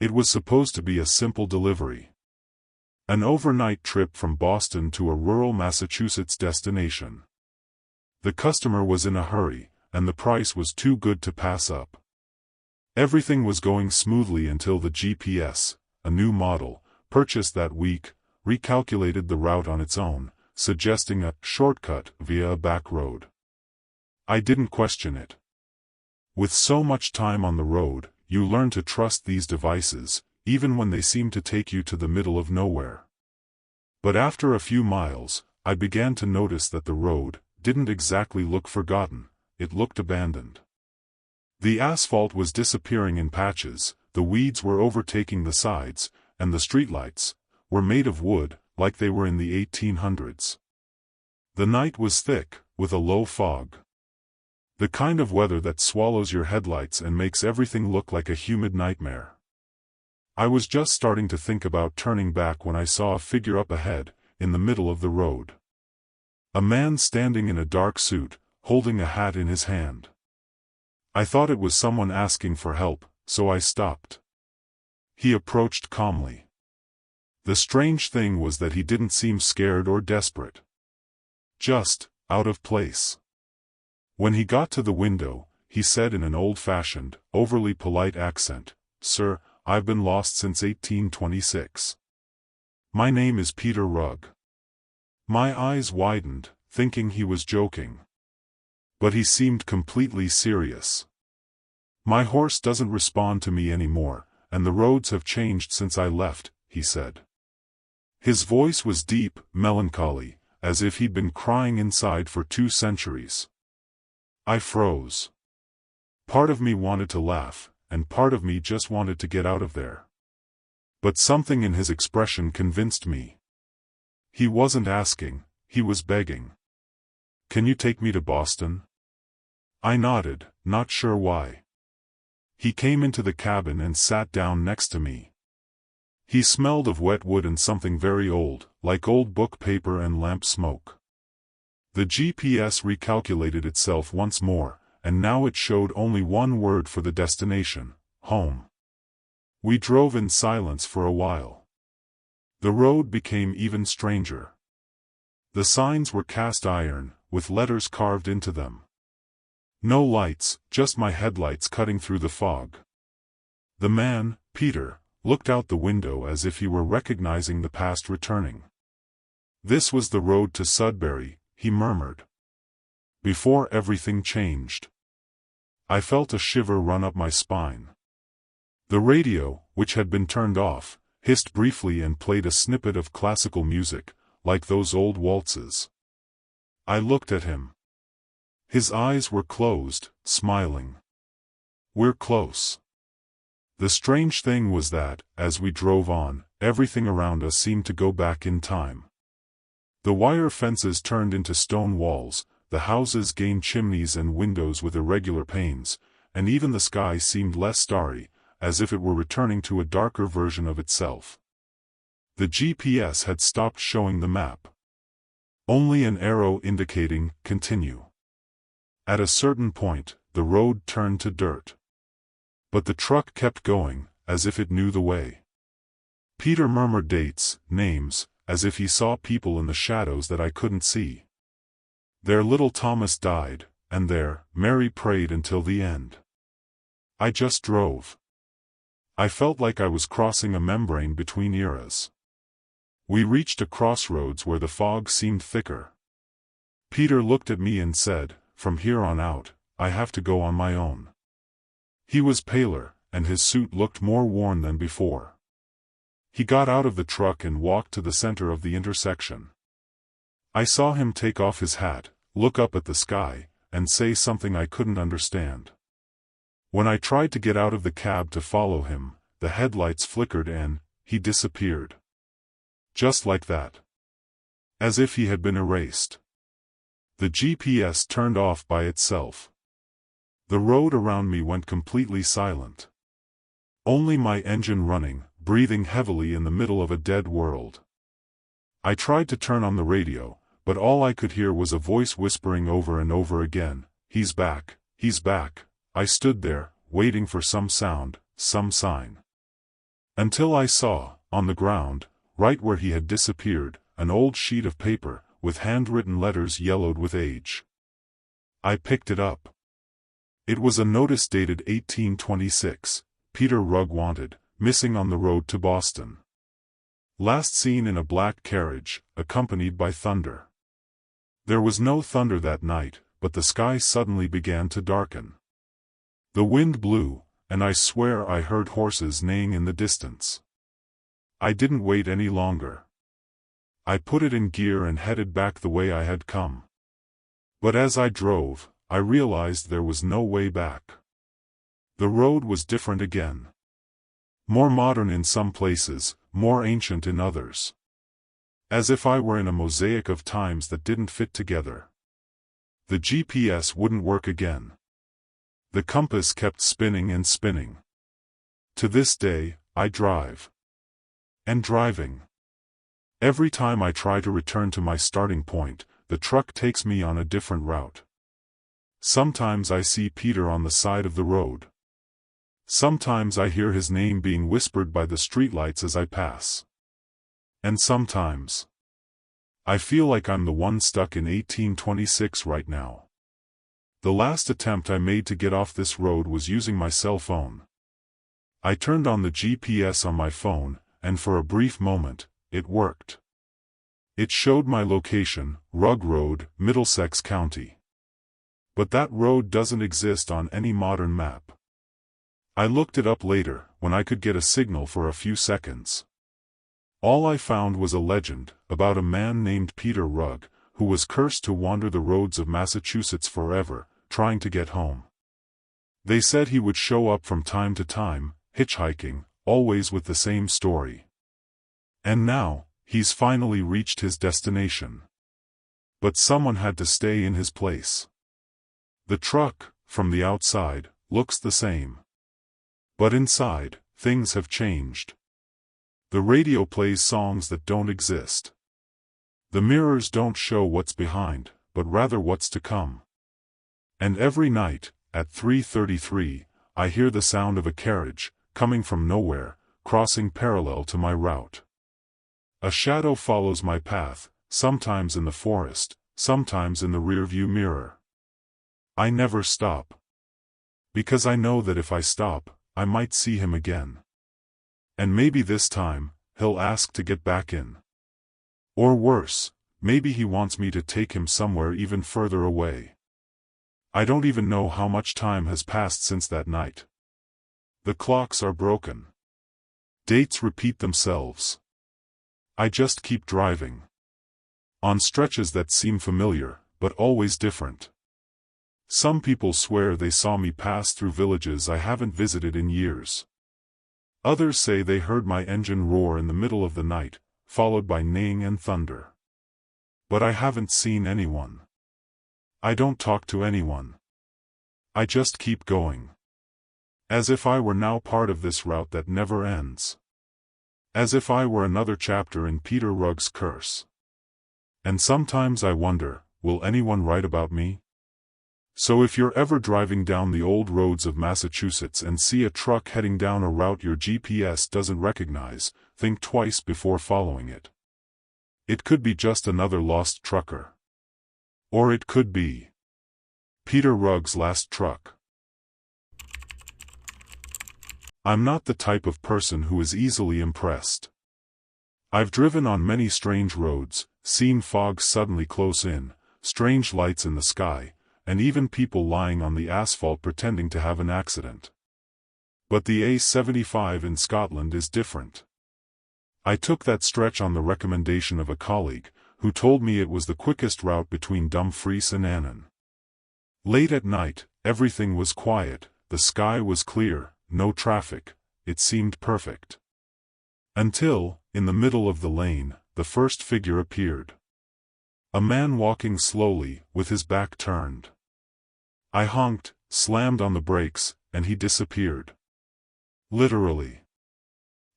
It was supposed to be a simple delivery. An overnight trip from Boston to a rural Massachusetts destination. The customer was in a hurry, and the price was too good to pass up. Everything was going smoothly until the GPS, a new model, purchased that week, recalculated the route on its own, suggesting a shortcut via a back road. I didn't question it. With so much time on the road, you learn to trust these devices, even when they seem to take you to the middle of nowhere. But after a few miles, I began to notice that the road didn't exactly look forgotten, it looked abandoned. The asphalt was disappearing in patches, the weeds were overtaking the sides, and the streetlights were made of wood, like they were in the 1800s. The night was thick, with a low fog. The kind of weather that swallows your headlights and makes everything look like a humid nightmare. I was just starting to think about turning back when I saw a figure up ahead, in the middle of the road. A man standing in a dark suit, holding a hat in his hand. I thought it was someone asking for help, so I stopped. He approached calmly. The strange thing was that he didn't seem scared or desperate. Just out of place. When he got to the window, he said in an old-fashioned, overly polite accent, "Sir, I've been lost since 1826. My name is Peter Rugg." My eyes widened, thinking he was joking. But he seemed completely serious. "My horse doesn't respond to me anymore, and the roads have changed since I left," he said. His voice was deep, melancholy, as if he'd been crying inside for 2 centuries. I froze. Part of me wanted to laugh, and part of me just wanted to get out of there. But something in his expression convinced me. He wasn't asking, he was begging. "Can you take me to Boston?" I nodded, not sure why. He came into the cabin and sat down next to me. He smelled of wet wood and something very old, like old book paper and lamp smoke. The GPS recalculated itself once more, and now it showed only one word for the destination: home. We drove in silence for a while. The road became even stranger. The signs were cast iron, with letters carved into them. No lights, just my headlights cutting through the fog. The man, Peter, looked out the window as if he were recognizing the past returning. "This was the road to Sudbury," he murmured. "Before everything changed." I felt a shiver run up my spine. The radio, which had been turned off, hissed briefly and played a snippet of classical music, like those old waltzes. I looked at him. His eyes were closed, smiling. "We're close." The strange thing was that, as we drove on, everything around us seemed to go back in time. The wire fences turned into stone walls, the houses gained chimneys and windows with irregular panes, and even the sky seemed less starry, as if it were returning to a darker version of itself. The GPS had stopped showing the map. Only an arrow indicating, continue. At a certain point, the road turned to dirt. But the truck kept going, as if it knew the way. Peter murmured dates, names, as if he saw people in the shadows that I couldn't see. There little Thomas died, and there, Mary prayed until the end. I just drove. I felt like I was crossing a membrane between eras. We reached a crossroads where the fog seemed thicker. Peter looked at me and said, "From here on out, I have to go on my own." He was paler, and his suit looked more worn than before. He got out of the truck and walked to the center of the intersection. I saw him take off his hat, look up at the sky, and say something I couldn't understand. When I tried to get out of the cab to follow him, the headlights flickered and he disappeared. Just like that. As if he had been erased. The GPS turned off by itself. The road around me went completely silent. Only my engine running, breathing heavily in the middle of a dead world. I tried to turn on the radio, but all I could hear was a voice whispering over and over again, "He's back, he's back." I stood there, waiting for some sound, some sign. Until I saw, on the ground, right where he had disappeared, an old sheet of paper, with handwritten letters yellowed with age. I picked it up. It was a notice dated 1826, Peter Rugg wanted, missing on the road to Boston. Last seen in a black carriage, accompanied by thunder. There was no thunder that night, but the sky suddenly began to darken. The wind blew, and I swear I heard horses neighing in the distance. I didn't wait any longer. I put it in gear and headed back the way I had come. But as I drove, I realized there was no way back. The road was different again. More modern in some places, more ancient in others. As if I were in a mosaic of times that didn't fit together. The GPS wouldn't work again. The compass kept spinning and spinning. To this day, I drive. And driving. Every time I try to return to my starting point, the truck takes me on a different route. Sometimes I see Peter on the side of the road. Sometimes I hear his name being whispered by the streetlights as I pass. And sometimes I feel like I'm the one stuck in 1826 right now. The last attempt I made to get off this road was using my cell phone. I turned on the GPS on my phone, and for a brief moment, it worked. It showed my location, Rugg Road, Middlesex County. But that road doesn't exist on any modern map. I looked it up later, when I could get a signal for a few seconds. All I found was a legend, about a man named Peter Rugg, who was cursed to wander the roads of Massachusetts forever, trying to get home. They said he would show up from time to time, hitchhiking, always with the same story. And now, he's finally reached his destination. But someone had to stay in his place. The truck, from the outside, looks the same. But inside, things have changed. The radio plays songs that don't exist. The mirrors don't show what's behind, but rather what's to come. And every night, at 3:33, I hear the sound of a carriage, coming from nowhere, crossing parallel to my route. A shadow follows my path, sometimes in the forest, sometimes in the rearview mirror. I never stop. Because I know that if I stop, I might see him again. And maybe this time, he'll ask to get back in. Or worse, maybe he wants me to take him somewhere even further away. I don't even know how much time has passed since that night. The clocks are broken. Dates repeat themselves. I just keep driving. On stretches that seem familiar, but always different. Some people swear they saw me pass through villages I haven't visited in years. Others say they heard my engine roar in the middle of the night, followed by neighing and thunder. But I haven't seen anyone. I don't talk to anyone. I just keep going. As if I were now part of this route that never ends. As if I were another chapter in Peter Rugg's curse. And sometimes I wonder, will anyone write about me? So if you're ever driving down the old roads of Massachusetts and see a truck heading down a route your GPS doesn't recognize, think twice before following it. It could be just another lost trucker. Or it could be Peter Rugg's last truck. I'm not the type of person who is easily impressed. I've driven on many strange roads, seen fog suddenly close in, strange lights in the sky, and even people lying on the asphalt pretending to have an accident. But the A75 in Scotland is different. I took that stretch on the recommendation of a colleague, who told me it was the quickest route between Dumfries and Annan. Late at night, everything was quiet, the sky was clear, no traffic, it seemed perfect. Until, in the middle of the lane, the first figure appeared. A man walking slowly, with his back turned. I honked, slammed on the brakes, and he disappeared. Literally.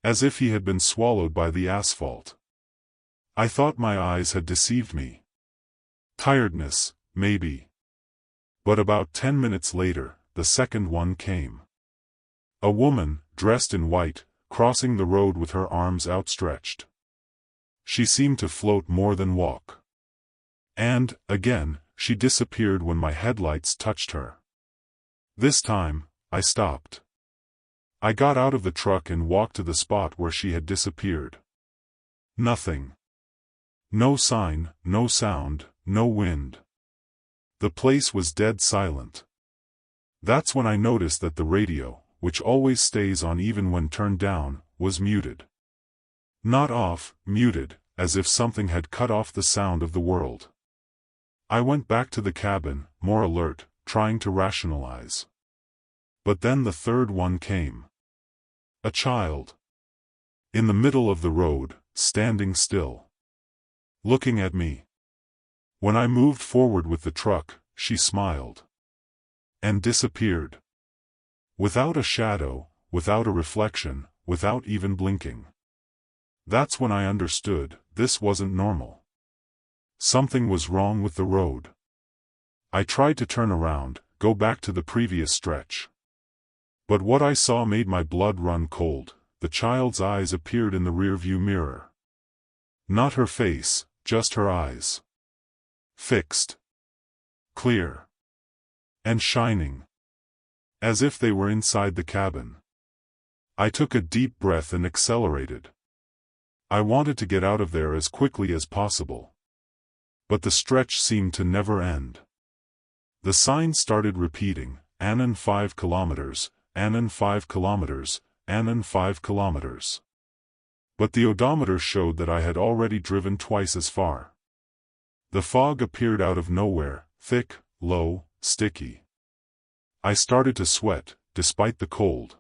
As if he had been swallowed by the asphalt. I thought my eyes had deceived me. Tiredness, maybe. But about 10 minutes later, the second one came. A woman, dressed in white, crossing the road with her arms outstretched. She seemed to float more than walk. And, again, she disappeared when my headlights touched her. This time, I stopped. I got out of the truck and walked to the spot where she had disappeared. Nothing. No sign, no sound, no wind. The place was dead silent. That's when I noticed that the radio, which always stays on even when turned down, was muted. Not off, muted, as if something had cut off the sound of the world. I went back to the cabin, more alert, trying to rationalize. But then the third one came. A child. In the middle of the road, standing still. Looking at me. When I moved forward with the truck, she smiled. And disappeared. Without a shadow, without a reflection, without even blinking. That's when I understood, this wasn't normal. Something was wrong with the road. I tried to turn around, go back to the previous stretch. But what I saw made my blood run cold. The child's eyes appeared in the rearview mirror. Not her face, just her eyes. Fixed. Clear. And shining. As if they were inside the cabin. I took a deep breath and accelerated. I wanted to get out of there as quickly as possible. But the stretch seemed to never end. The sign started repeating, Annan 5 kilometers, Annan 5 kilometers, Annan 5 kilometers. But the odometer showed that I had already driven twice as far. The fog appeared out of nowhere, thick, low, sticky. I started to sweat, despite the cold.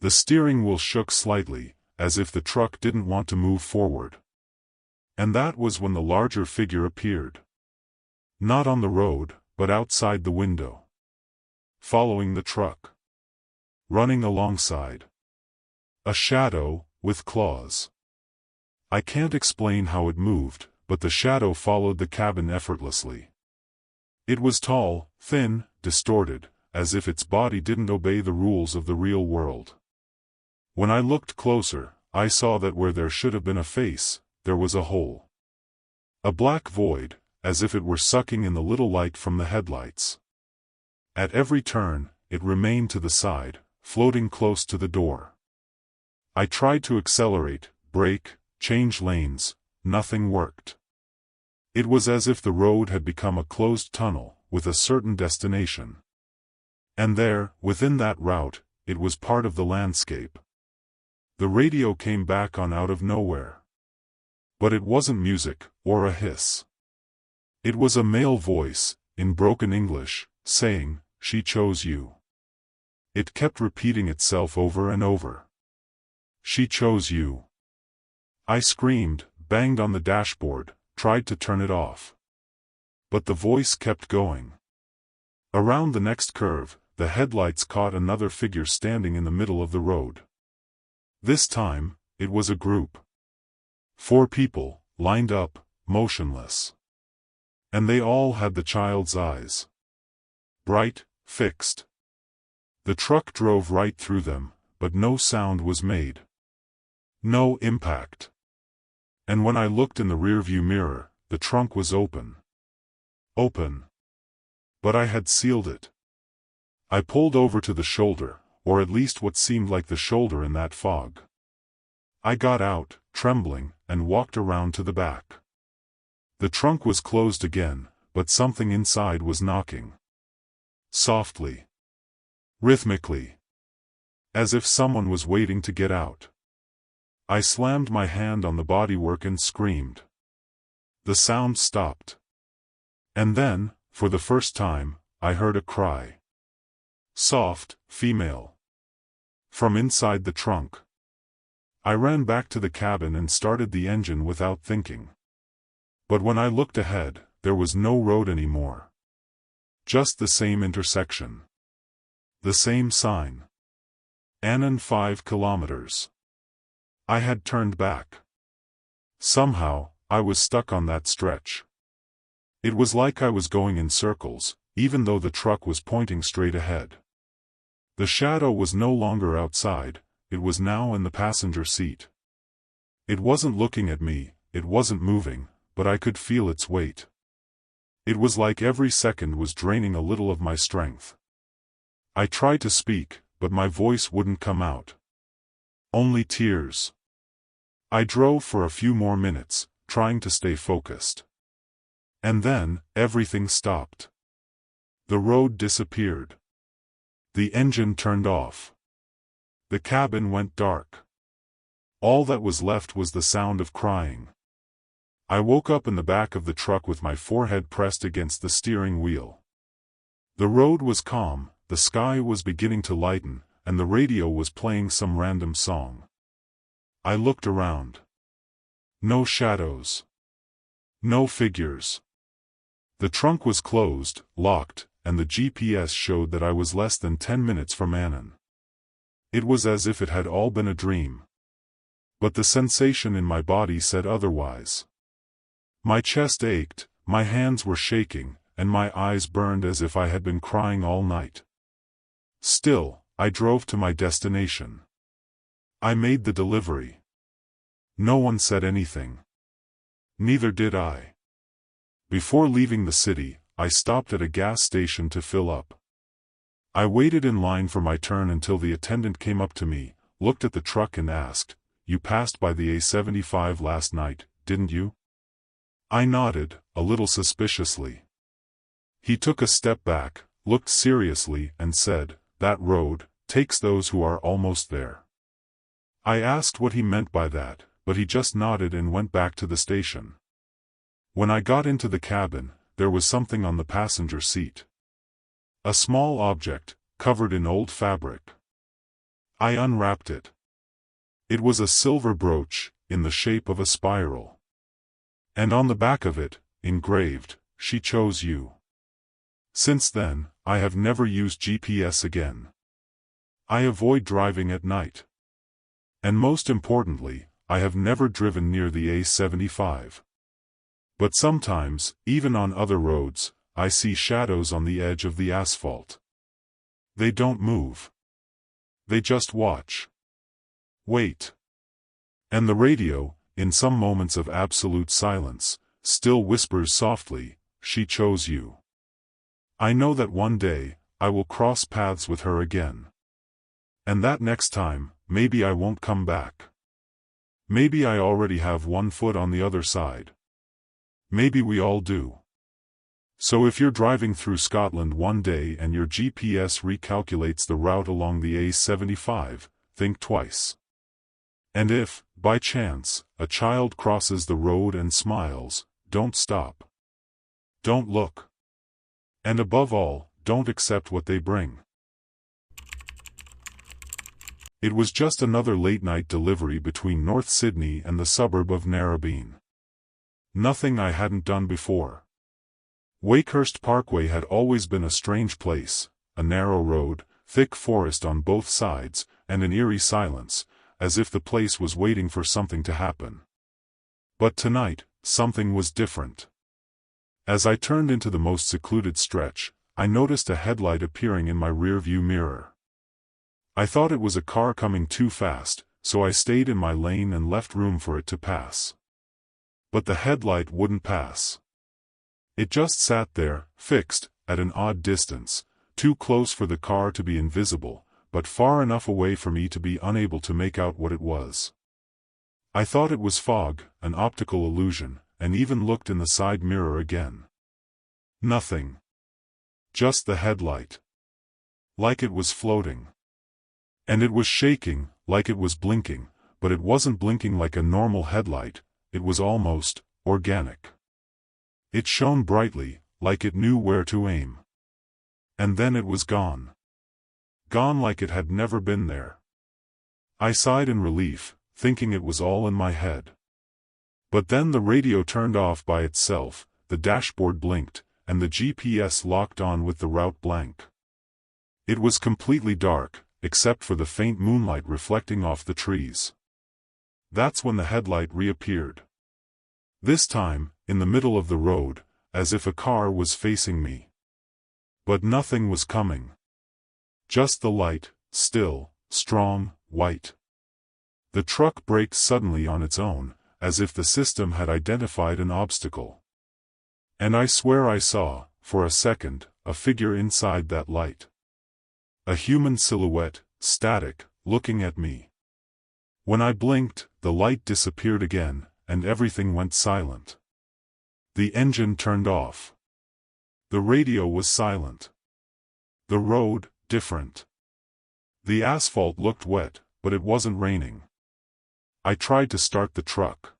The steering wheel shook slightly, as if the truck didn't want to move forward. And that was when the larger figure appeared. Not on the road, but outside the window. Following the truck. Running alongside. A shadow, with claws. I can't explain how it moved, but the shadow followed the cabin effortlessly. It was tall, thin, distorted, as if its body didn't obey the rules of the real world. When I looked closer, I saw that where there should have been a face, there was a hole. A black void, as if it were sucking in the little light from the headlights. At every turn, it remained to the side, floating close to the door. I tried to accelerate, brake, change lanes, nothing worked. It was as if the road had become a closed tunnel, with a certain destination. And there, within that route, it was part of the landscape. The radio came back on out of nowhere. But it wasn't music, or a hiss. It was a male voice, in broken English, saying, "She chose you." It kept repeating itself over and over. "She chose you." I screamed, banged on the dashboard, tried to turn it off. But the voice kept going. Around the next curve, the headlights caught another figure standing in the middle of the road. This time, it was a group. 4 people, lined up, motionless. And they all had the child's eyes. Bright, fixed. The truck drove right through them, but no sound was made. No impact. And when I looked in the rearview mirror, the trunk was open. Open. But I had sealed it. I pulled over to the shoulder, or at least what seemed like the shoulder in that fog. I got out, trembling, and walked around to the back. The trunk was closed again, but something inside was knocking. Softly. Rhythmically. As if someone was waiting to get out. I slammed my hand on the bodywork and screamed. The sound stopped. And then, for the first time, I heard a cry. Soft, female. From inside the trunk. I ran back to the cabin and started the engine without thinking. But when I looked ahead, there was no road anymore. Just the same intersection. The same sign. Annan 5 kilometers. I had turned back. Somehow, I was stuck on that stretch. It was like I was going in circles, even though the truck was pointing straight ahead. The shadow was no longer outside, it was now in the passenger seat. It wasn't looking at me, it wasn't moving, but I could feel its weight. It was like every second was draining a little of my strength. I tried to speak, but my voice wouldn't come out. Only tears. I drove for a few more minutes, trying to stay focused. And then, everything stopped. The road disappeared. The engine turned off. The cabin went dark. All that was left was the sound of crying. I woke up in the back of the truck with my forehead pressed against the steering wheel. The road was calm, the sky was beginning to lighten, and the radio was playing some random song. I looked around. No shadows. No figures. The trunk was closed, locked, and the GPS showed that I was less than 10 minutes from Annan. It was as if it had all been a dream. But the sensation in my body said otherwise. My chest ached, my hands were shaking, and my eyes burned as if I had been crying all night. Still, I drove to my destination. I made the delivery. No one said anything. Neither did I. Before leaving the city, I stopped at a gas station to fill up. I waited in line for my turn until the attendant came up to me, looked at the truck and asked, "You passed by the A75 last night, didn't you?" I nodded, a little suspiciously. He took a step back, looked seriously, and said, "That road takes those who are almost there." I asked what he meant by that, but he just nodded and went back to the station. When I got into the cabin, there was something on the passenger seat. A small object, covered in old fabric. I unwrapped it. It was a silver brooch, in the shape of a spiral. And on the back of it, engraved, "She chose you." Since then, I have never used GPS again. I avoid driving at night. And most importantly, I have never driven near the A75. But sometimes, even on other roads, I see shadows on the edge of the asphalt. They don't move. They just watch. Wait. And the radio, in some moments of absolute silence, still whispers softly, "She chose you." I know that one day, I will cross paths with her again. And that next time, maybe I won't come back. Maybe I already have one foot on the other side. Maybe we all do. So if you're driving through Scotland one day and your GPS recalculates the route along the A75, think twice. And if, by chance, a child crosses the road and smiles, don't stop. Don't look. And above all, don't accept what they bring. It was just another late-night delivery between North Sydney and the suburb of Narrabeen. Nothing I hadn't done before. Wakehurst Parkway had always been a strange place, a narrow road, thick forest on both sides, and an eerie silence, as if the place was waiting for something to happen. But tonight, something was different. As I turned into the most secluded stretch, I noticed a headlight appearing in my rearview mirror. I thought it was a car coming too fast, so I stayed in my lane and left room for it to pass. But the headlight wouldn't pass. It just sat there, fixed, at an odd distance, too close for the car to be invisible, but far enough away for me to be unable to make out what it was. I thought it was fog, an optical illusion, and even looked in the side mirror again. Nothing. Just the headlight. Like it was floating. And it was shaking, like it was blinking, but it wasn't blinking like a normal headlight, it was almost organic. It shone brightly, like it knew where to aim. And then it was gone. Gone like it had never been there. I sighed in relief, thinking it was all in my head. But then the radio turned off by itself, the dashboard blinked, and the GPS locked on with the route blank. It was completely dark, except for the faint moonlight reflecting off the trees. That's when the headlight reappeared. This time, in the middle of the road, as if a car was facing me. But nothing was coming. Just the light, still, strong, white. The truck braked suddenly on its own, as if the system had identified an obstacle. And I swear I saw, for a second, a figure inside that light. A human silhouette, static, looking at me. When I blinked, the light disappeared again, and everything went silent. The engine turned off. The radio was silent. The road, different. The asphalt looked wet, but it wasn't raining. I tried to start the truck.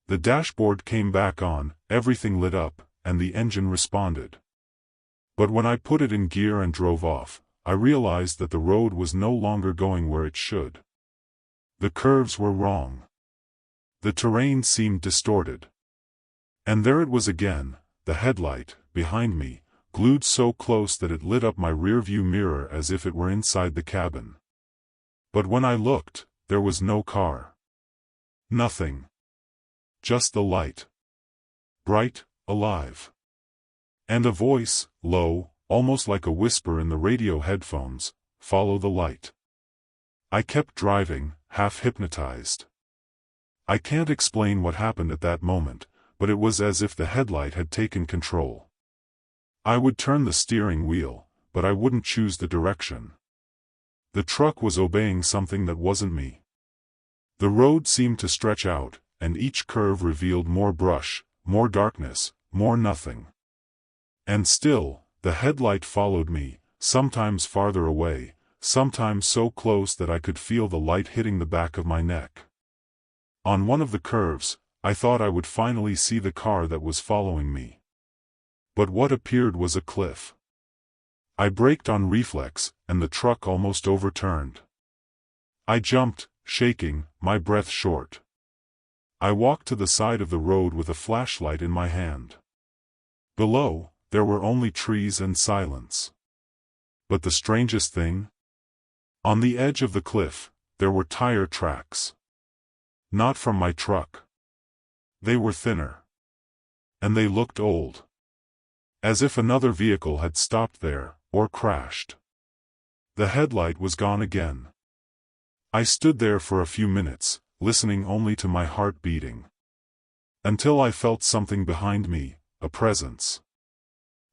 The dashboard came back on, everything lit up, and the engine responded. But when I put it in gear and drove off, I realized that the road was no longer going where it should. The curves were wrong. The terrain seemed distorted. And there it was again, the headlight, behind me, glued so close that it lit up my rearview mirror as if it were inside the cabin. But when I looked, there was no car. Nothing. Just the light. Bright, alive. And a voice, low, almost like a whisper in the radio headphones, "Follow the light." I kept driving, half hypnotized. I can't explain what happened at that moment, but it was as if the headlight had taken control. I would turn the steering wheel, but I wouldn't choose the direction. The truck was obeying something that wasn't me. The road seemed to stretch out, and each curve revealed more brush, more darkness, more nothing. And still, the headlight followed me, sometimes farther away, sometimes so close that I could feel the light hitting the back of my neck. On one of the curves, I thought I would finally see the car that was following me. But what appeared was a cliff. I braked on reflex, and the truck almost overturned. I jumped, shaking, my breath short. I walked to the side of the road with a flashlight in my hand. Below, there were only trees and silence. But the strangest thing? On the edge of the cliff, there were tire tracks. Not from my truck. They were thinner. And they looked old. As if another vehicle had stopped there, or crashed. The headlight was gone again. I stood there for a few minutes, listening only to my heart beating. Until I felt something behind me, a presence.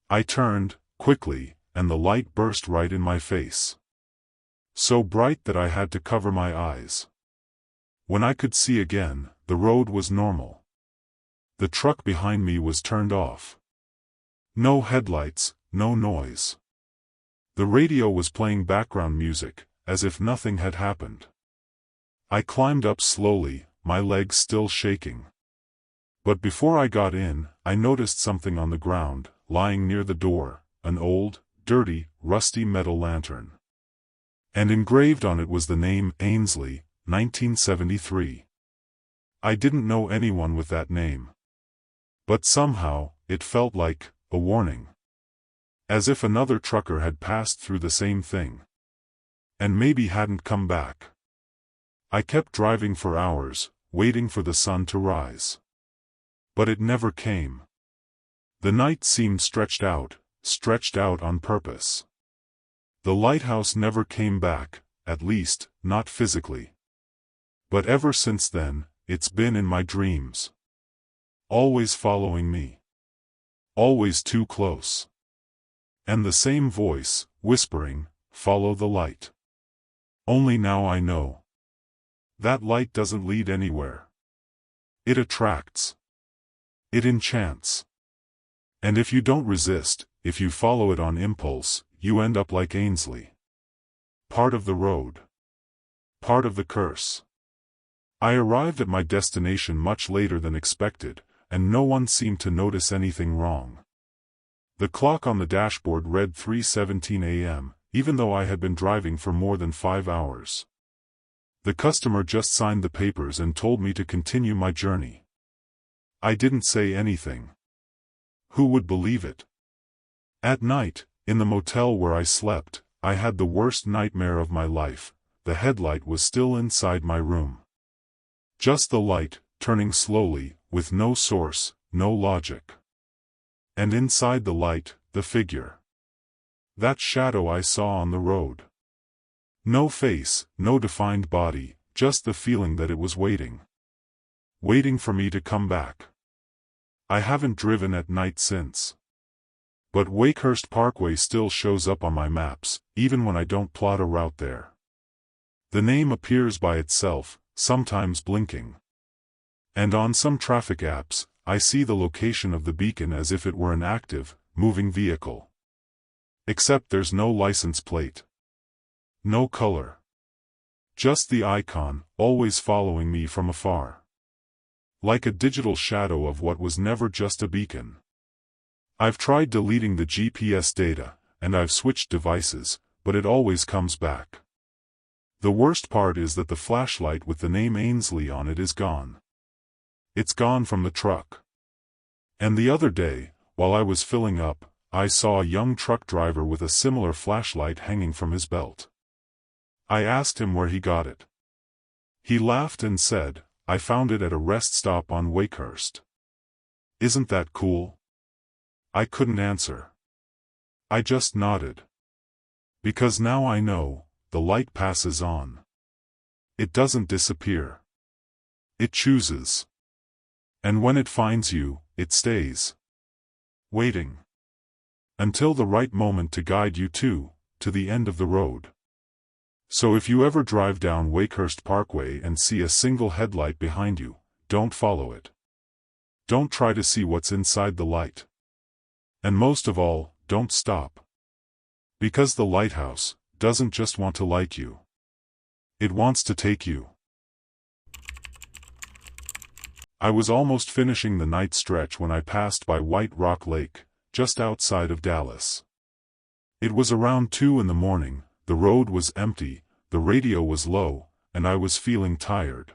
I turned, quickly, and the light burst right in my face. So bright that I had to cover my eyes. When I could see again, the road was normal. The truck behind me was turned off. No headlights, no noise. The radio was playing background music, as if nothing had happened. I climbed up slowly, my legs still shaking. But before I got in, I noticed something on the ground, lying near the door, an old, dirty, rusty metal lantern. And engraved on it was the name Ainsley, 1973. I didn't know anyone with that name. But somehow, it felt like a warning. As if another trucker had passed through the same thing. And maybe hadn't come back. I kept driving for hours, waiting for the sun to rise. But it never came. The night seemed stretched out on purpose. The lighthouse never came back, at least, not physically. But ever since then, it's been in my dreams. Always following me. Always too close. And the same voice, whispering, "Follow the light." Only now I know. That light doesn't lead anywhere. It attracts. It enchants. And if you don't resist, if you follow it on impulse, you end up like Ainsley. Part of the road. Part of the curse. I arrived at my destination much later than expected, and no one seemed to notice anything wrong. The clock on the dashboard read 3:17 a.m., even though I had been driving for more than 5 hours. The customer just signed the papers and told me to continue my journey. I didn't say anything. Who would believe it? At night, in the motel where I slept, I had the worst nightmare of my life. The headlight was still inside my room. Just the light, turning slowly, with no source, no logic. And inside the light, the figure. That shadow I saw on the road. No face, no defined body, just the feeling that it was waiting. Waiting for me to come back. I haven't driven at night since. But Wakehurst Parkway still shows up on my maps, even when I don't plot a route there. The name appears by itself, sometimes blinking. And on some traffic apps, I see the location of the beacon as if it were an active, moving vehicle. Except there's no license plate. No color. Just the icon, always following me from afar. Like a digital shadow of what was never just a beacon. I've tried deleting the GPS data, and I've switched devices, but it always comes back. The worst part is that the flashlight with the name Ainsley on it is gone. It's gone from the truck. And the other day, while I was filling up, I saw a young truck driver with a similar flashlight hanging from his belt. I asked him where he got it. He laughed and said, "I found it at a rest stop on Wakehurst." Isn't that cool? I couldn't answer. I just nodded. Because now I know, the light passes on. It doesn't disappear. It chooses. And when it finds you, it stays. Waiting. Until the right moment to guide you to the end of the road. So if you ever drive down Wakehurst Parkway and see a single headlight behind you, don't follow it. Don't try to see what's inside the light. And most of all, don't stop. Because the lighthouse doesn't just want to light you. It wants to take you. I was almost finishing the night stretch when I passed by White Rock Lake, just outside of Dallas. It was around 2 in the morning, the road was empty, the radio was low, and I was feeling tired.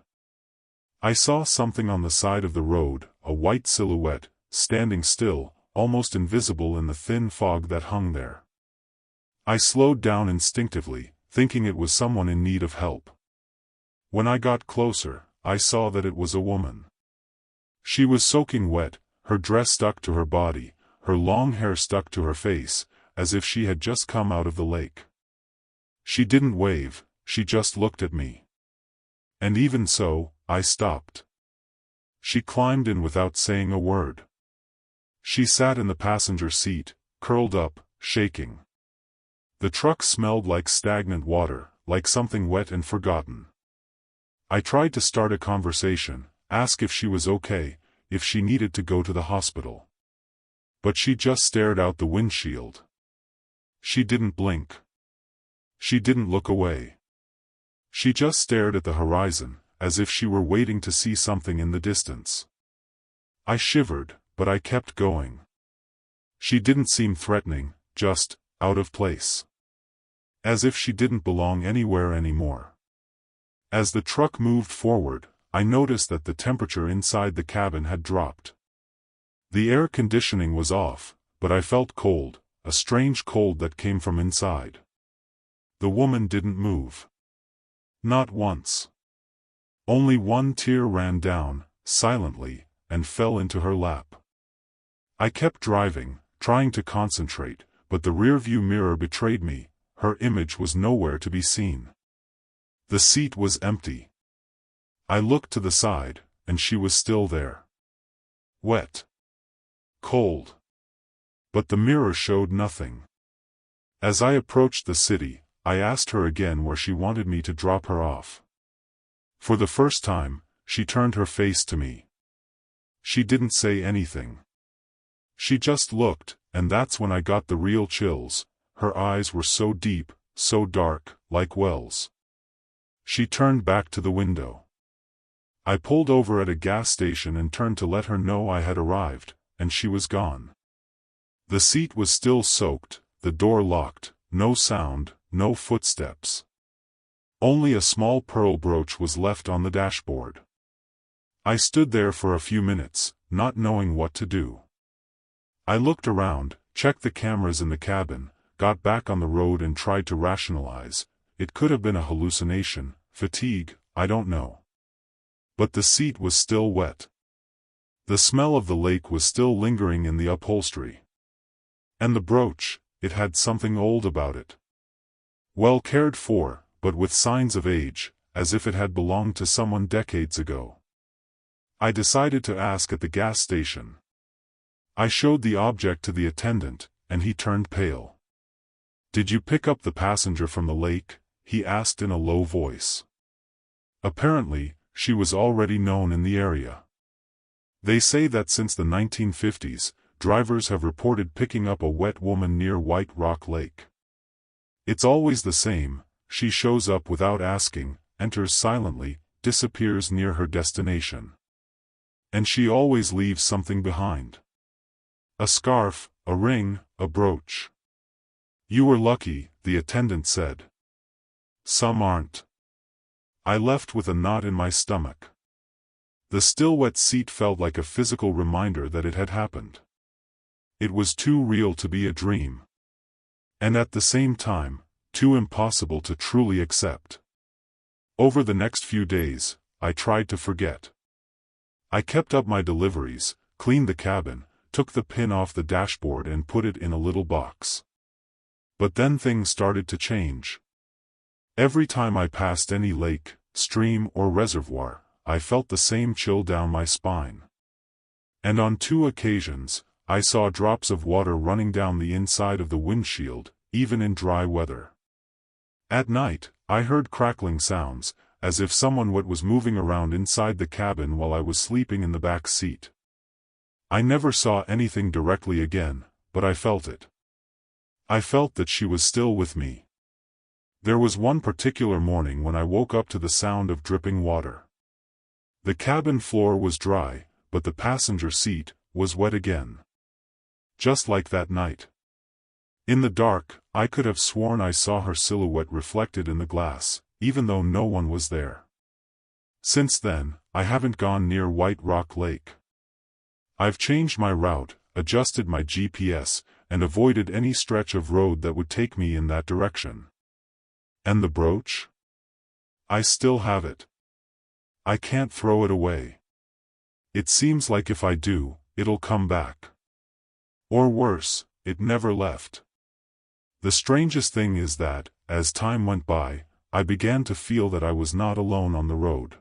I saw something on the side of the road, a white silhouette, standing still, almost invisible in the thin fog that hung there. I slowed down instinctively, thinking it was someone in need of help. When I got closer, I saw that it was a woman. She was soaking wet, her dress stuck to her body, her long hair stuck to her face, as if she had just come out of the lake. She didn't wave, she just looked at me. And even so, I stopped. She climbed in without saying a word. She sat in the passenger seat, curled up, shaking. The truck smelled like stagnant water, like something wet and forgotten. I tried to start a conversation, ask if she was okay, if she needed to go to the hospital. But she just stared out the windshield. She didn't blink. She didn't look away. She just stared at the horizon, as if she were waiting to see something in the distance. I shivered, but I kept going. She didn't seem threatening, just out of place. As if she didn't belong anywhere anymore. As the truck moved forward, I noticed that the temperature inside the cabin had dropped. The air conditioning was off, but I felt cold, a strange cold that came from inside. The woman didn't move. Not once. Only one tear ran down, silently, and fell into her lap. I kept driving, trying to concentrate, but the rearview mirror betrayed me, her image was nowhere to be seen. The seat was empty. I looked to the side, and she was still there. Wet. Cold. But the mirror showed nothing. As I approached the city, I asked her again where she wanted me to drop her off. For the first time, she turned her face to me. She didn't say anything. She just looked, and that's when I got the real chills. Her eyes were so deep, so dark, like wells. She turned back to the window. I pulled over at a gas station and turned to let her know I had arrived, and she was gone. The seat was still soaked, the door locked, no sound, no footsteps. Only a small pearl brooch was left on the dashboard. I stood there for a few minutes, not knowing what to do. I looked around, checked the cameras in the cabin, got back on the road and tried to rationalize. It could have been a hallucination, fatigue, I don't know. But the seat was still wet. The smell of the lake was still lingering in the upholstery. And the brooch, it had something old about it. Well cared for, but with signs of age, as if it had belonged to someone decades ago. I decided to ask at the gas station. I showed the object to the attendant, and he turned pale. "Did you pick up the passenger from the lake?" he asked in a low voice. Apparently, she was already known in the area. They say that since the 1950s, drivers have reported picking up a wet woman near White Rock Lake. It's always the same: she shows up without asking, enters silently, disappears near her destination. And she always leaves something behind. A scarf, a ring, a brooch. "You were lucky," the attendant said. "Some aren't." I left with a knot in my stomach. The still wet seat felt like a physical reminder that it had happened. It was too real to be a dream. And at the same time, too impossible to truly accept. Over the next few days, I tried to forget. I kept up my deliveries, cleaned the cabin, took the pin off the dashboard and put it in a little box. But then things started to change. Every time I passed any lake, stream or reservoir, I felt the same chill down my spine. And on 2 occasions, I saw drops of water running down the inside of the windshield, even in dry weather. At night, I heard crackling sounds, as if someone wet was moving around inside the cabin while I was sleeping in the back seat. I never saw anything directly again, but I felt it. I felt that she was still with me. There was one particular morning when I woke up to the sound of dripping water. The cabin floor was dry, but the passenger seat was wet again. Just like that night. In the dark, I could have sworn I saw her silhouette reflected in the glass, even though no one was there. Since then, I haven't gone near White Rock Lake. I've changed my route, adjusted my GPS, and avoided any stretch of road that would take me in that direction. And the brooch? I still have it. I can't throw it away. It seems like if I do, it'll come back. Or worse, it never left. The strangest thing is that, as time went by, I began to feel that I was not alone on the road.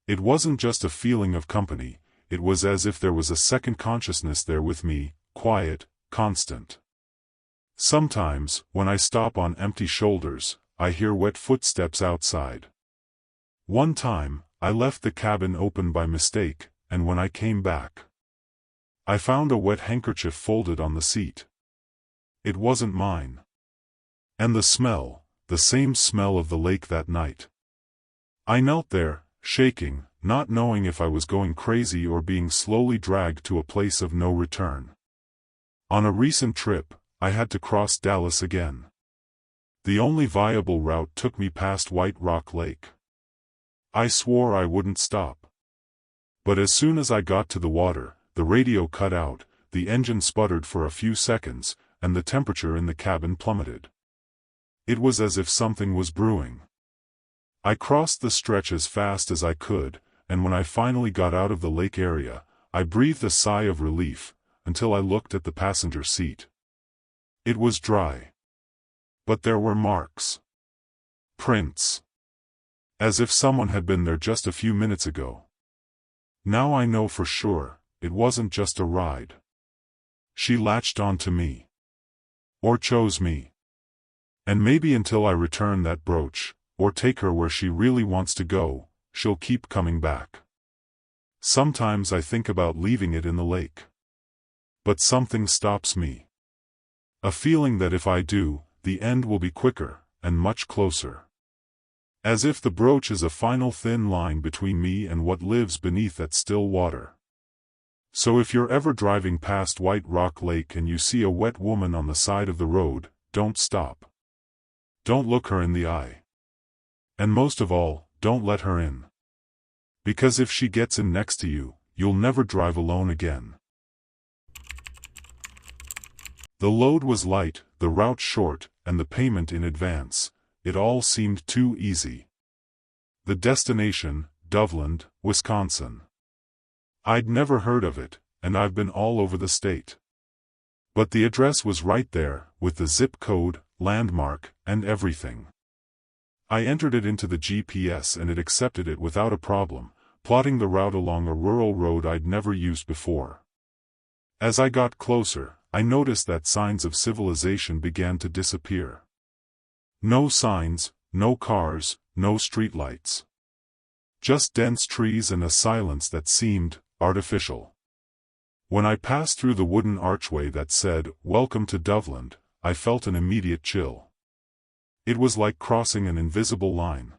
It wasn't just a feeling of company, it was as if there was a second consciousness there with me, quiet, constant. Sometimes, when I stop on empty shoulders, I hear wet footsteps outside. One time, I left the cabin open by mistake, and when I came back, I found a wet handkerchief folded on the seat. It wasn't mine. And the smell, the same smell of the lake that night. I knelt there, shaking, not knowing if I was going crazy or being slowly dragged to a place of no return. On a recent trip, I had to cross Dallas again. The only viable route took me past White Rock Lake. I swore I wouldn't stop. But as soon as I got to the water, the radio cut out, the engine sputtered for a few seconds, and the temperature in the cabin plummeted. It was as if something was brewing. I crossed the stretch as fast as I could, and when I finally got out of the lake area, I breathed a sigh of relief, until I looked at the passenger seat. It was dry. But there were marks. Prints. As if someone had been there just a few minutes ago. Now I know for sure, it wasn't just a ride. She latched onto me. Or chose me. And maybe until I return that brooch, or take her where she really wants to go, she'll keep coming back. Sometimes I think about leaving it in the lake. But something stops me. A feeling that if I do, the end will be quicker, and much closer. As if the brooch is a final thin line between me and what lives beneath that still water. So if you're ever driving past White Rock Lake and you see a wet woman on the side of the road, don't stop. Don't look her in the eye. And most of all, don't let her in. Because if she gets in next to you, you'll never drive alone again. The load was light, the route short, and the payment in advance. It all seemed too easy. The destination, Doveland, Wisconsin. I'd never heard of it, and I've been all over the state. But the address was right there, with the zip code, landmark, and everything. I entered it into the GPS and it accepted it without a problem, plotting the route along a rural road I'd never used before. As I got closer, I noticed that signs of civilization began to disappear. No signs, no cars, no streetlights. Just dense trees and a silence that seemed artificial. When I passed through the wooden archway that said, "Welcome to Dovland," I felt an immediate chill. It was like crossing an invisible line.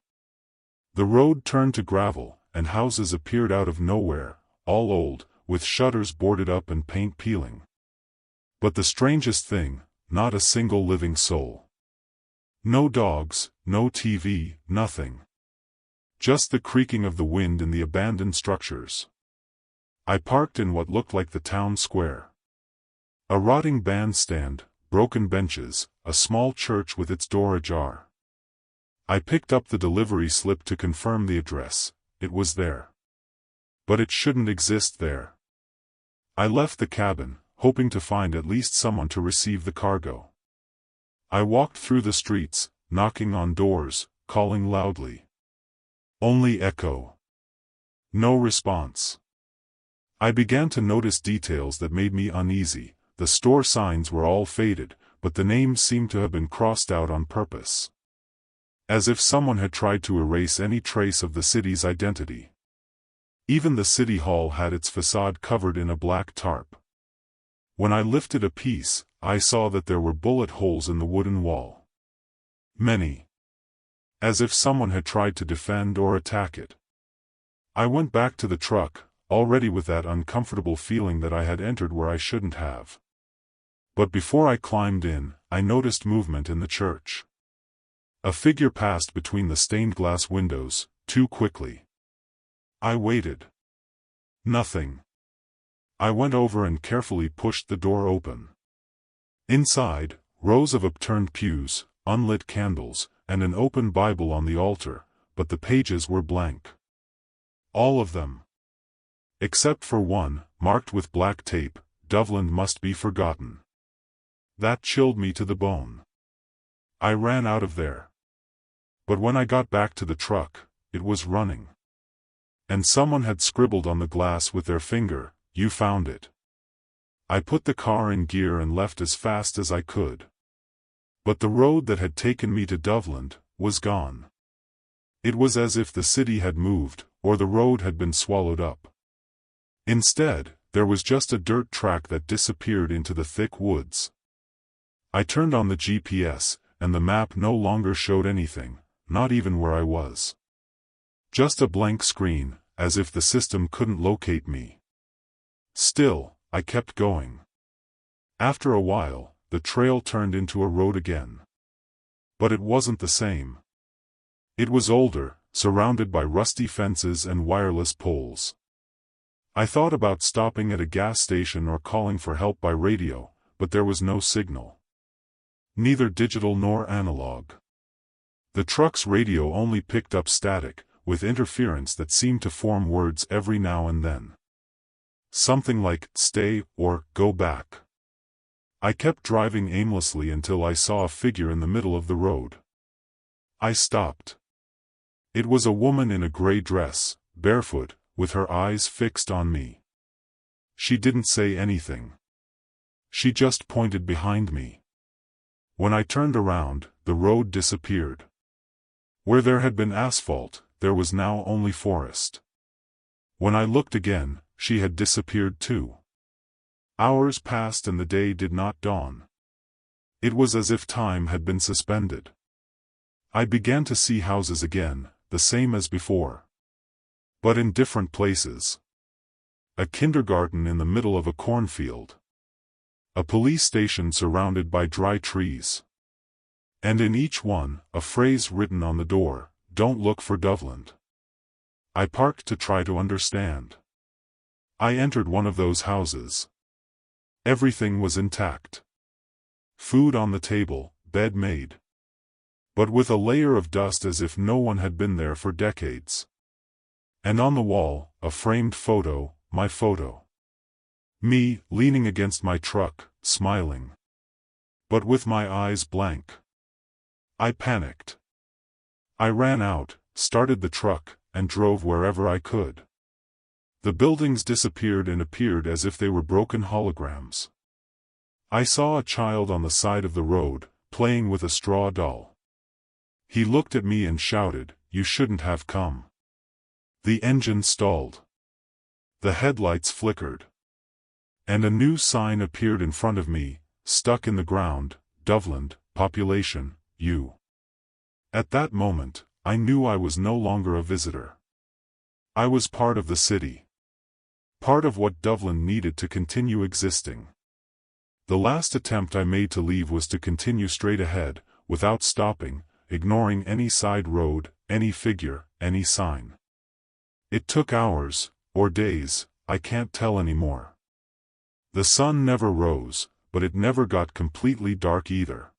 The road turned to gravel, and houses appeared out of nowhere, all old, with shutters boarded up and paint peeling. But the strangest thing, not a single living soul. No dogs, no TV, nothing. Just the creaking of the wind in the abandoned structures. I parked in what looked like the town square. A rotting bandstand, broken benches, a small church with its door ajar. I picked up the delivery slip to confirm the address. It was there. But it shouldn't exist there. I left the cabin, hoping to find at least someone to receive the cargo. I walked through the streets, knocking on doors, calling loudly. Only echo. No response. I began to notice details that made me uneasy. The store signs were all faded, but the names seemed to have been crossed out on purpose. As if someone had tried to erase any trace of the city's identity. Even the city hall had its facade covered in a black tarp. When I lifted a piece, I saw that there were bullet holes in the wooden wall. Many. As if someone had tried to defend or attack it. I went back to the truck, already with that uncomfortable feeling that I had entered where I shouldn't have. But before I climbed in, I noticed movement in the church. A figure passed between the stained glass windows, too quickly. I waited. Nothing. I went over and carefully pushed the door open. Inside, rows of upturned pews, unlit candles, and an open Bible on the altar, but the pages were blank. All of them. Except for one, marked with black tape, "Dovland must be forgotten." That chilled me to the bone. I ran out of there. But when I got back to the truck, it was running. And someone had scribbled on the glass with their finger, "You found it." I put the car in gear and left as fast as I could. But the road that had taken me to Dovland was gone. It was as if the city had moved, or the road had been swallowed up. Instead, there was just a dirt track that disappeared into the thick woods. I turned on the GPS, and the map no longer showed anything, not even where I was. Just a blank screen, as if the system couldn't locate me. Still, I kept going. After a while, the trail turned into a road again. But it wasn't the same. It was older, surrounded by rusty fences and wireless poles. I thought about stopping at a gas station or calling for help by radio, but there was no signal. Neither digital nor analog. The truck's radio only picked up static, with interference that seemed to form words every now and then. Something like, "Stay," or "Go back." I kept driving aimlessly until I saw a figure in the middle of the road. I stopped. It was a woman in a gray dress, barefoot, with her eyes fixed on me. She didn't say anything. She just pointed behind me. When I turned around, the road disappeared. Where there had been asphalt, there was now only forest. When I looked again, she had disappeared too. Hours passed and the day did not dawn. It was as if time had been suspended. I began to see houses again, the same as before. But in different places. A kindergarten in the middle of a cornfield. A police station surrounded by dry trees. And in each one, a phrase written on the door, "Don't look for Dovland." I parked to try to understand. I entered one of those houses. Everything was intact. Food on the table, bed made. But with a layer of dust as if no one had been there for decades. And on the wall, a framed photo, my photo. Me, leaning against my truck, smiling. But with my eyes blank. I panicked. I ran out, started the truck, and drove wherever I could. The buildings disappeared and appeared as if they were broken holograms. I saw a child on the side of the road, playing with a straw doll. He looked at me and shouted, "You shouldn't have come." The engine stalled. The headlights flickered. And a new sign appeared in front of me, stuck in the ground, "Dovland, population, U." At that moment, I knew I was no longer a visitor. I was part of the city. Part of what Dovland needed to continue existing. The last attempt I made to leave was to continue straight ahead, without stopping, ignoring any side road, any figure, any sign. It took hours, or days, I can't tell anymore. The sun never rose, but it never got completely dark either.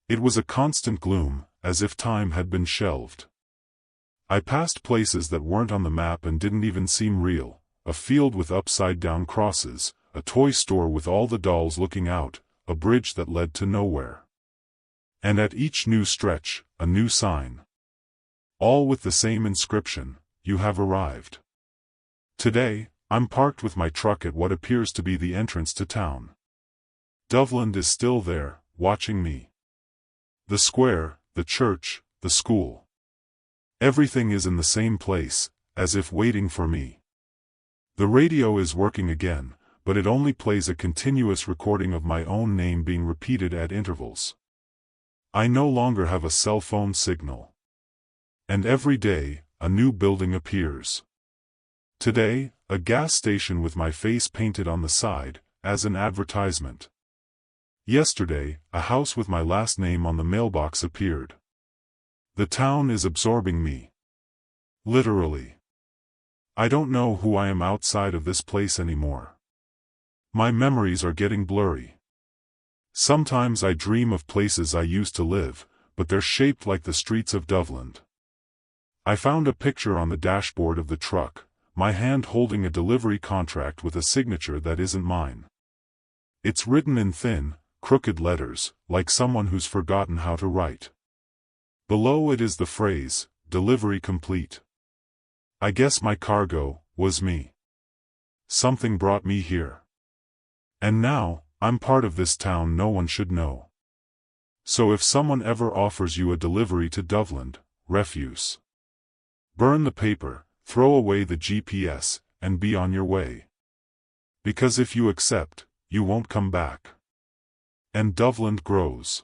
It was a constant gloom, as if time had been shelved. I passed places that weren't on the map and didn't even seem real, a field with upside-down crosses, a toy store with all the dolls looking out, a bridge that led to nowhere. And at each new stretch, a new sign. All with the same inscription, "You have arrived." Today, I'm parked with my truck at what appears to be the entrance to town. Dovland is still there, watching me. The square, the church, the school. Everything is in the same place, as if waiting for me. The radio is working again, but it only plays a continuous recording of my own name being repeated at intervals. I no longer have a cell phone signal. And every day, a new building appears. Today, a gas station with my face painted on the side, as an advertisement. Yesterday, a house with my last name on the mailbox appeared. The town is absorbing me. Literally. I don't know who I am outside of this place anymore. My memories are getting blurry. Sometimes I dream of places I used to live, but they're shaped like the streets of Dovland. I found a picture on the dashboard of the truck, my hand holding a delivery contract with a signature that isn't mine. It's written in thin, crooked letters, like someone who's forgotten how to write. Below it is the phrase, "Delivery complete." I guess my cargo was me. Something brought me here. And now, I'm part of this town no one should know. So if someone ever offers you a delivery to Dovland, refuse. Burn the paper, throw away the GPS, and be on your way. Because if you accept, you won't come back. And Dovland grows.